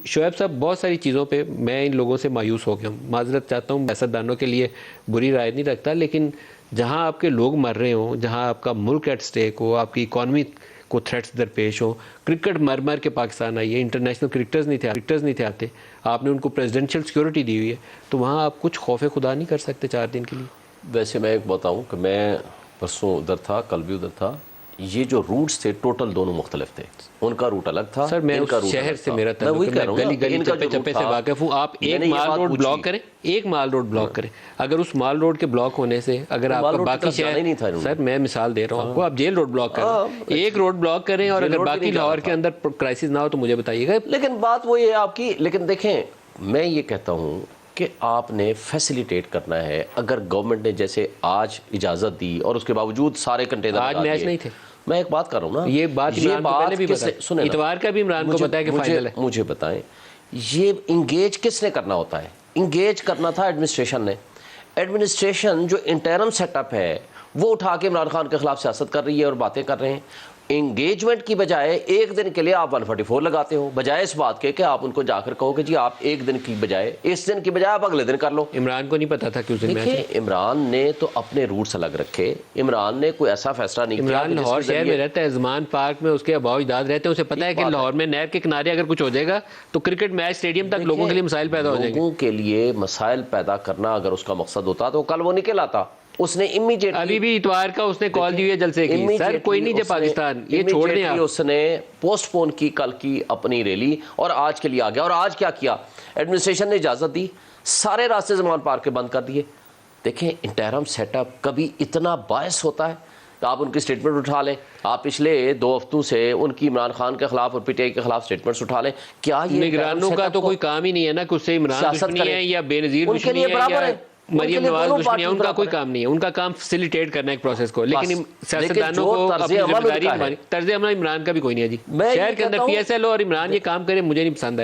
شعیب صاحب بہت ساری چیزوں پہ میں ان لوگوں سے مایوس ہو گیا ہوں. معذرت چاہتا ہوں, سیاستدانوں کے لیے بری رائے نہیں رکھتا, لیکن جہاں آپ کے لوگ مر رہے ہوں, جہاں آپ کا ملک ایٹ سٹیک ہو, آپ کی اکانومی کو تھریٹس درپیش ہو, کرکٹ مر مر کے پاکستان آئی ہے, انٹرنیشنل کرکٹرز نہیں تھے آتے, آپ نے ان کو پریزیڈنشیل سیکورٹی دی ہوئی ہے, تو وہاں آپ کچھ خوف خدا نہیں کر سکتے 4 دن کے لیے؟ ویسے میں ایک بتاؤں کہ میں پرسوں ادھر تھا, کل بھی ادھر تھا. یہ جو روٹس تھے ٹوٹل دونوں مختلف تھے. ان کا روٹ الگ تھا, سر میں ان کا اس روٹ شہر الگ سے تھا. میرا میں تعلق وہی ہے, کہہ میں رہا ہوں نا گلی کہ گلی ان کا چپے جو روٹ چپے سے تھا, واقف ہوں. آپ میں ایک نے یہ مال بات روڈ پوچھی. بلاک کریں, ایک مال روڈ بلاک کریں, اگر اس مال روڈ کے بلاک ہونے سے اگر آپ مال کا روڈ کی باقی طرف جانا ہی نہیں تھا شہر, انہوں نے. سر میں مثال دے رہا ہوں آپ کو, آپ جیل روڈ بلاک کریں, ایک روڈ بلاک کریں, اور جیل اگر روڈ بھی باقی نہیں جانا لاہور تھا. کے اندر کرائسس نہ ہو تو مجھے بتائیے گا. لیکن بات وہ ہے آپ کی. لیکن دیکھیں, میں یہ کہتا ہوں کہ آپ نے فیسیلیٹیٹ کرنا ہے. اگر گورنمنٹ نے جیسے آج اجازت دی اور اس کے باوجود سارے کنٹینر آج لگا میچ دیے, نہیں تھے, میں ایک بات کر رہا ہوں نا, یہ بات عمران کو پہلے بھی کس پتا نے ہے, سنیں نا, اتوار کا بھی عمران کو پتا ہے کہ فائنل ہے. مجھے بتائیں, یہ انگیج کس نے کرنا ہوتا ہے؟ انگیج کرنا تھا ایڈمنسٹریشن نے. ایڈمنسٹریشن جو انٹرم سیٹ اپ ہے وہ اٹھا کے عمران خان کے خلاف سیاست کر رہی ہے اور باتیں کر رہے ہیں. انگیجمنٹ کی بجائے ایک دن کے لیے آپ 144 لگاتے ہو, بجائے اس بات کے کہ آپ ان کو جا کر کہو کہ جی آپ ایک دن کی بجائے, اس دن کی بجائے آپ اگلے دن کر لو. عمران کو نہیں پتا تھا کہ اس دن میچ ہے. دیکھیں, عمران نے تو اپنے روٹس الگ رکھے. عمران نے کوئی ایسا فیصلہ نہیں کیا عمران کہ جس لاہور کے شہر میں ذریعے, رہتا ہے, زمان پارک میں اس کے اباؤ اجداد رہتے ہیں, اسے پتا ہے کہ لاہور میں نہر کے کنارے اگر کچھ ہو جائے گا تو کرکٹ میچ اسٹیڈیم تک لوگوں کے لیے مسائل پیدا ہو جائیں گے. لوگوں کے لیے مسائل پیدا کرنا اگر اس کا مقصد ہوتا تو کل وہ نکل آتا. اس نے امیڈیٹلی, ابھی بھی اتوار کا اس نے کال دی ہوئی ہے جلسے کی, سر کوئی نہیں جائے پاکستان, یہ چھوڑ دیں آپ. اس نے پوسٹ پون کی کل کی اپنی ریلی اور آج کے لیے آ گیا. اور آج کیا کیا, ایڈمنسٹریشن نے اجازت دی, سارے راستے زمان پارک کے بند کر دیے. دیکھیں, انٹرم سیٹ اپ کبھی اتنا باعث ہوتا ہے. آپ ان کی سٹیٹمنٹ اٹھا لیں, آپ پچھلے 2 ہفتوں سے ان کی عمران خان کے خلاف اور پی ٹی آئی کے خلاف سٹیٹمنٹس اٹھا لیں. کیا یہ نگرانوں کا تو کوئی کام ہی نہیں ہے نا کہ اس سے عمران دشمنی ہے یا بے نظیر ان کے دشمنی لیے ہے برابر یا ہے, مریم نواز دشمنی ہے, ان کا کوئی کام نہیں ہے. ان کا کام فیسیلیٹیٹ کرنا ہے ایک پروسیس کو, لیکن سیاستدانوں کو اپنی ذمہ داری, طرز عمل عمران کا بھی کوئی نہیں ہے جی. شہر کے اندر پی ایس ایل اور عمران یہ کام کرے, مجھے نہیں پسند آیا.